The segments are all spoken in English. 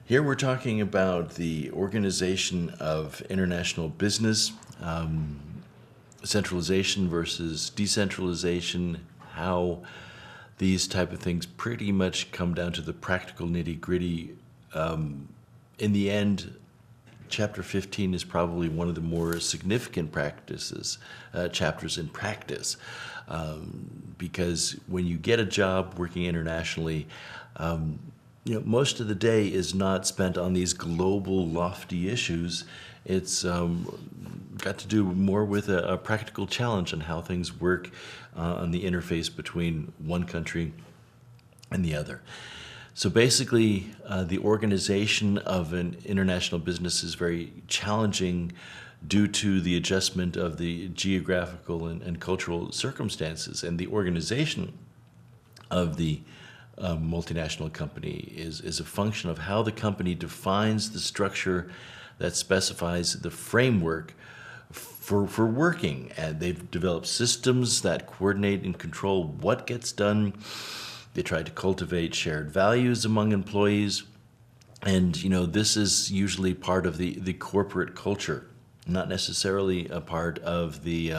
Here we're talking about the organization of international business, centralization versus decentralization, how these type of things pretty much come down to the practical nitty-gritty. In the end, Chapter 15 is probably one of the more significant chapters in practice, because when you get a job working internationally, most of the day is not spent on these global, lofty issues. It's got to do more with a practical challenge on how things work on the interface between one country and the other. So basically, the organization of an international business is very challenging due to the adjustment of the geographical and cultural circumstances, and the organization of the multinational company is a function of how the company defines the structure that specifies the framework for working. And they've developed systems that coordinate and control what gets done. They try to cultivate shared values among employees. And, this is usually part of the corporate culture, not necessarily a part of the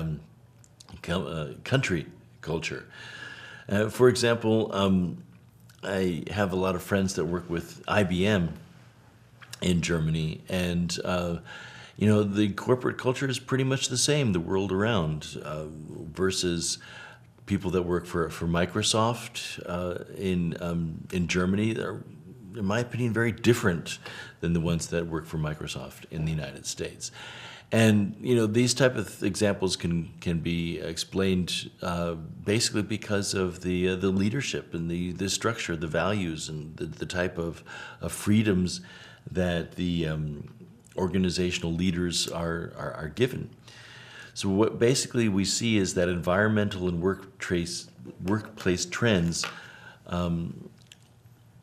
country culture. For example, I have a lot of friends that work with IBM in Germany, and the corporate culture is pretty much the same the world around, versus people that work for Microsoft in Germany. They're, in my opinion, very different than the ones that work for Microsoft in the United States. And these type of examples can be explained basically because of the leadership and the structure, the values, and the type of freedoms that the organizational leaders are given. So what basically we see is that environmental and workplace trends,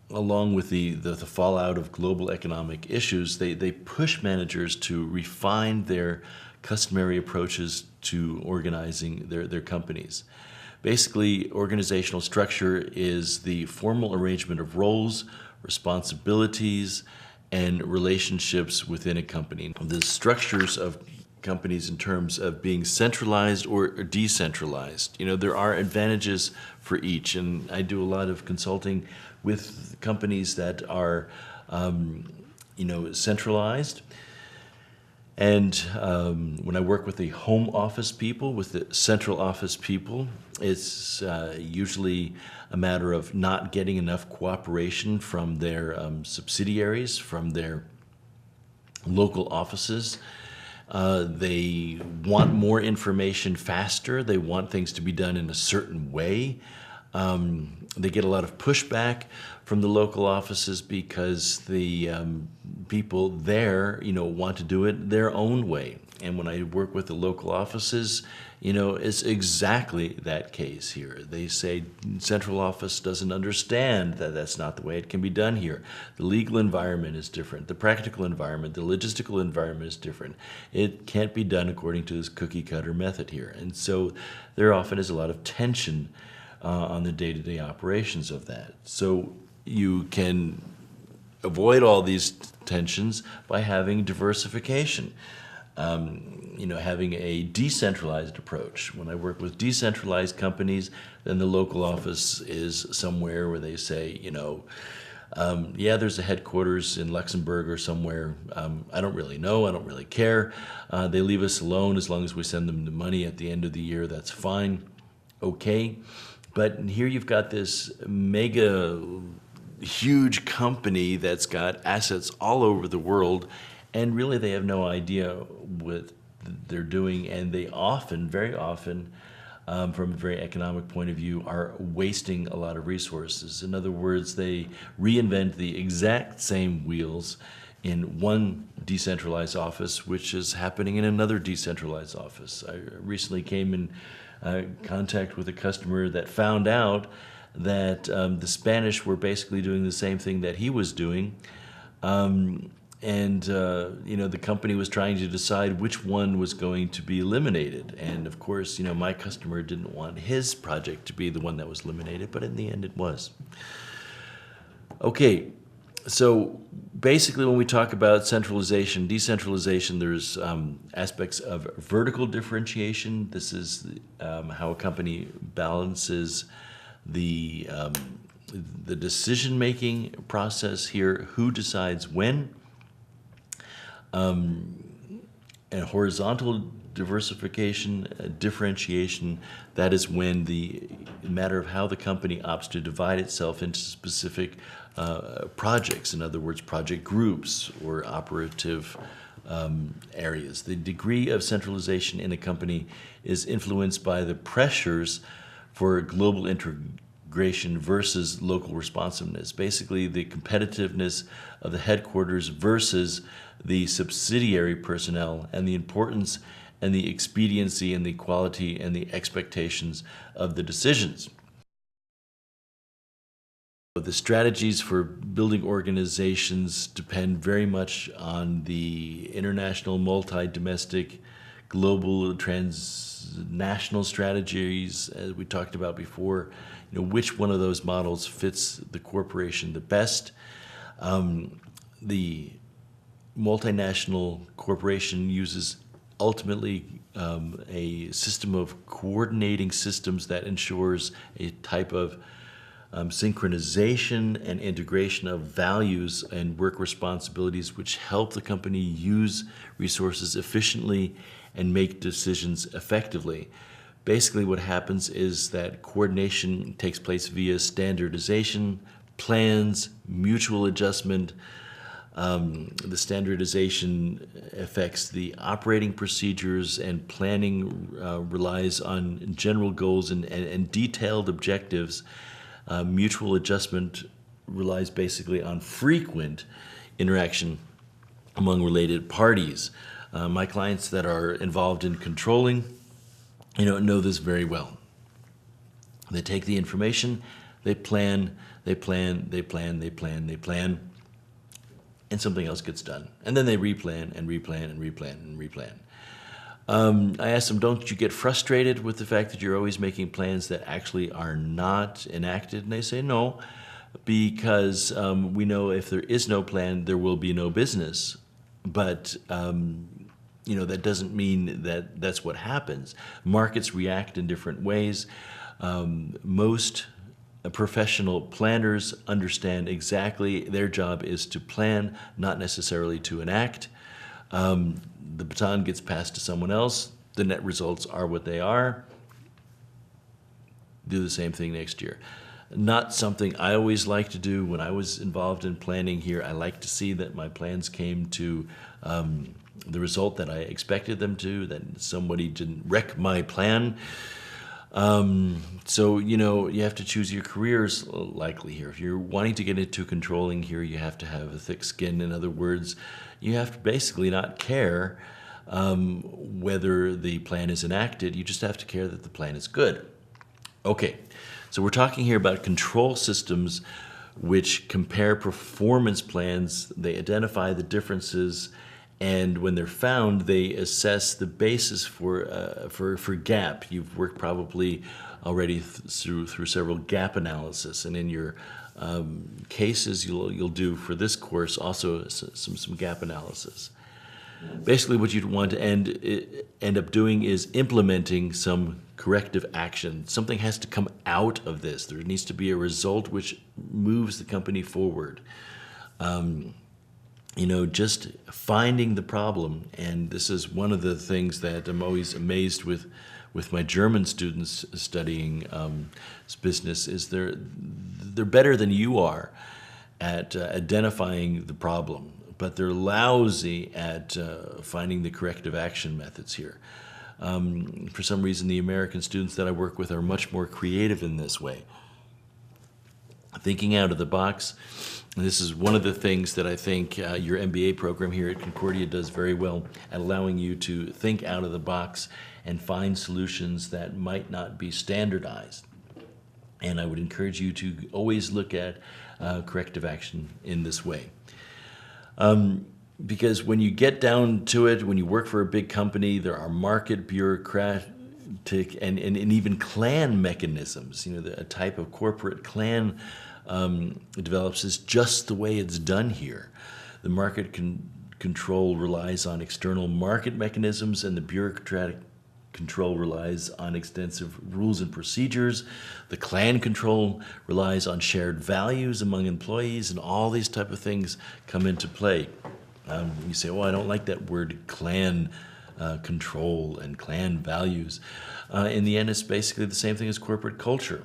along with the fallout of global economic issues, they push managers to refine their customary approaches to organizing their companies. Basically, organizational structure is the formal arrangement of roles, responsibilities, and relationships within a company. The structures of companies in terms of being centralized or decentralized. There are advantages for each, and I do a lot of consulting with companies that are, centralized. And when I work with the home office people, with the central office people, it's usually a matter of not getting enough cooperation from their subsidiaries, from their local offices. They want more information faster. They want things to be done in a certain way. They get a lot of pushback from the local offices because the people there, want to do it their own way. And when I work with the local offices, it's exactly that case here. They say central office doesn't understand that that's not the way it can be done here. The legal environment is different. The practical environment, the logistical environment is different. It can't be done according to this cookie-cutter method here. And so there often is a lot of tension on the day-to-day operations of that. So you can avoid all these tensions by having diversification. Having a decentralized approach. When I work with decentralized companies, then the local office is somewhere where they say, there's a headquarters in Luxembourg or somewhere. I don't really know. I don't really care. They leave us alone as long as we send them the money at the end of the year. That's fine. Okay. But here you've got this mega huge company that's got assets all over the world, and really they have no idea what they're doing, and they often, very often, from a very economic point of view, are wasting a lot of resources. In other words, they reinvent the exact same wheels in one decentralized office, which is happening in another decentralized office. I recently came in contact with a customer that found out that the Spanish were basically doing the same thing that he was doing. The company was trying to decide which one was going to be eliminated. And of course, my customer didn't want his project to be the one that was eliminated, but in the end it was. Okay, So basically, when we talk about centralization, decentralization, there's aspects of vertical differentiation. This is how a company balances the the decision-making process here, who decides when, and horizontal diversification, differentiation, that is when the matter of how the company opts to divide itself into specific projects, in other words, project groups or operative areas. The degree of centralization in a company is influenced by the pressures for global integration versus local responsiveness. Basically, the competitiveness of the headquarters versus the subsidiary personnel, and the importance and the expediency and the quality and the expectations of the decisions. The strategies for building organizations depend very much on the international, multi-domestic, global, transnational strategies, as we talked about before. Which one of those models fits the corporation the best? The multinational corporation uses ultimately a system of coordinating systems that ensures a type of synchronization and integration of values and work responsibilities which help the company use resources efficiently and make decisions effectively. Basically, what happens is that coordination takes place via standardization, plans, mutual adjustment. The standardization affects the operating procedures, and planning relies on general goals and detailed objectives. Mutual adjustment relies basically on frequent interaction among related parties. My clients that are involved in controlling, know this very well. They take the information, they plan, and something else gets done. And then they replan and replan and replan and replan. I asked them, don't you get frustrated with the fact that you're always making plans that actually are not enacted? And they say, no, because we know if there is no plan, there will be no business. But that doesn't mean that that's what happens. Markets react in different ways. Most professional planners understand exactly their job is to plan, not necessarily to enact. The baton gets passed to someone else. The net results are what they are. Do the same thing next year. Not something I always like to do. When I was involved in planning here, I like to see that my plans came to the result that I expected them to, that somebody didn't wreck my plan. So, you have to choose your careers likely here. If you're wanting to get into controlling here, you have to have a thick skin. In other words, you have to basically not care whether the plan is enacted. You just have to care that the plan is good. Okay, so we're talking here about control systems which compare performance plans. They identify the differences, and when they're found, they assess the basis for gap. You've worked probably already through several gap analysis, and in your cases you'll do for this course also some gap analysis. Basically, what you'd want to end up doing is implementing some corrective action. Something has to come out of this. There needs to be a result which moves the company forward. Just finding the problem, and this is one of the things that I'm always amazed with my German students studying business, is they're better than you are at identifying the problem, but they're lousy at finding the corrective action methods here. For some reason, the American students that I work with are much more creative in this way. Thinking out of the box. This is one of the things that I think your MBA program here at Concordia does very well at allowing you to think out of the box and find solutions that might not be standardized. And I would encourage you to always look at corrective action in this way. Because when you get down to it, when you work for a big company, there are market bureaucratic and even clan mechanisms, a type of corporate clan develops is just the way it's done here. The market control relies on external market mechanisms, and the bureaucratic control relies on extensive rules and procedures. The clan control relies on shared values among employees, and all these type of things come into play. You say, well, I don't like that word clan control and clan values. In the end, it's basically the same thing as corporate culture.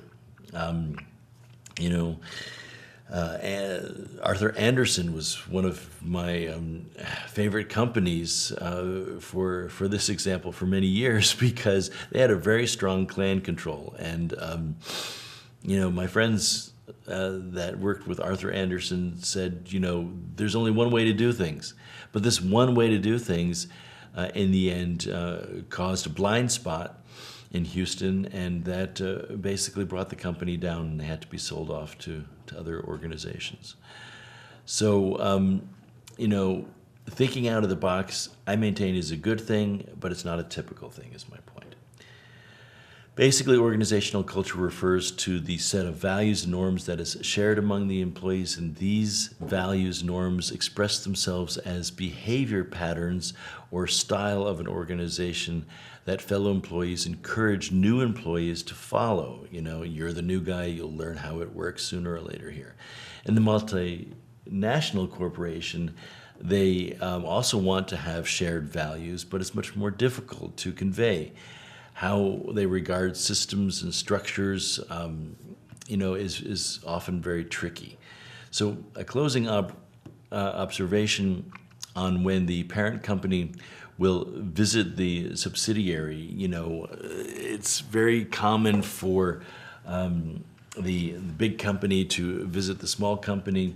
You know, Arthur Andersen was one of my favorite companies for this example for many years because they had a very strong clan control. And, my friends that worked with Arthur Andersen said, there's only one way to do things. But this one way to do things, in the end, caused a blind spot in Houston, and that basically brought the company down, and they had to be sold off to other organizations. So, thinking out of the box, I maintain, is a good thing, but it's not a typical thing, is my point. Basically, organizational culture refers to the set of values and norms that is shared among the employees, and these values, norms express themselves as behavior patterns or style of an organization that fellow employees encourage new employees to follow. You're the new guy, you'll learn how it works sooner or later here. In the multinational corporation, they also want to have shared values, but it's much more difficult to convey. How they regard systems and structures, is often very tricky. So a closing observation on when the parent company will visit the subsidiary, it's very common for the big company to visit the small company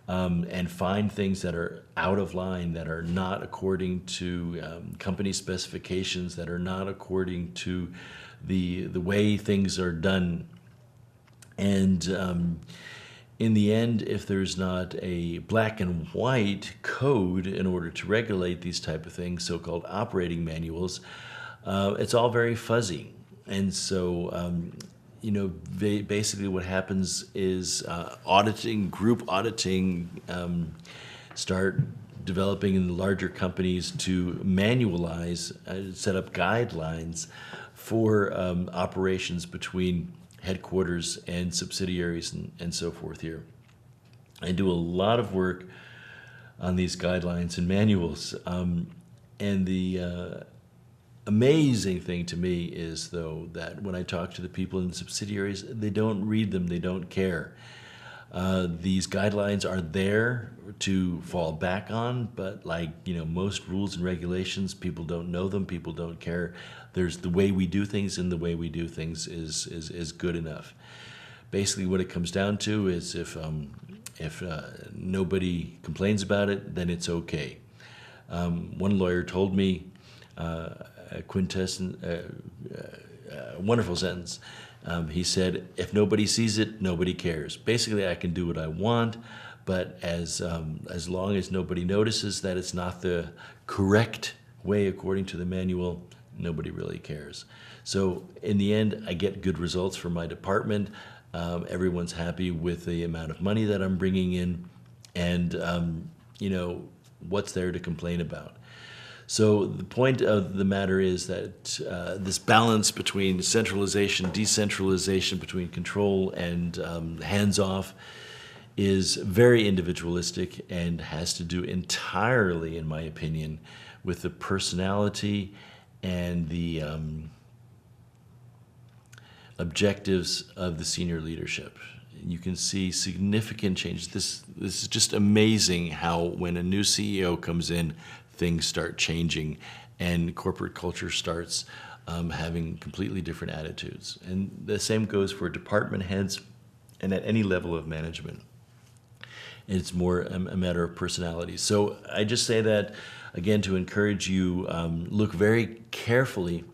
and find things that are out of line, that are not according to company specifications, that are not according to the way things are done. And in the end, if there's not a black and white code in order to regulate these type of things, so-called operating manuals, it's all very fuzzy. And so basically what happens is group auditing, start developing in the larger companies to manualize, set up guidelines for operations between headquarters and subsidiaries and so forth here. I do a lot of work on these guidelines and manuals, and the amazing thing to me is, though, that when I talk to the people in the subsidiaries, they don't read them, they don't care. These guidelines are there to fall back on, but like, most rules and regulations, people don't know them, people don't care. There's the way we do things, and the way we do things is good enough. Basically, what it comes down to is if nobody complains about it, then it's okay. One lawyer told me a wonderful sentence. He said, if nobody sees it, nobody cares. Basically, I can do what I want, but as long as nobody notices that it's not the correct way according to the manual, nobody really cares. So in the end, I get good results for my department. Everyone's happy with the amount of money that I'm bringing in, and what's there to complain about? So the point of the matter is that this balance between centralization, decentralization, between control and hands-off is very individualistic and has to do entirely, in my opinion, with the personality and the objectives of the senior leadership. You can see significant changes. This is just amazing how when a new CEO comes in, things start changing and corporate culture starts having completely different attitudes. And the same goes for department heads and at any level of management. It's more a matter of personality. So I just say that, again, to encourage you, look very carefully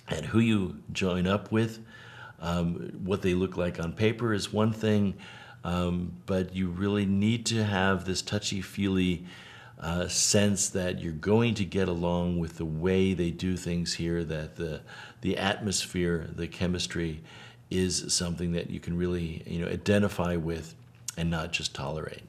at who you join up with. What they look like on paper is one thing, but you really need to have this touchy-feely sense that you're going to get along with the way they do things here, that the atmosphere, the chemistry is something that you can really, identify with and not just tolerate.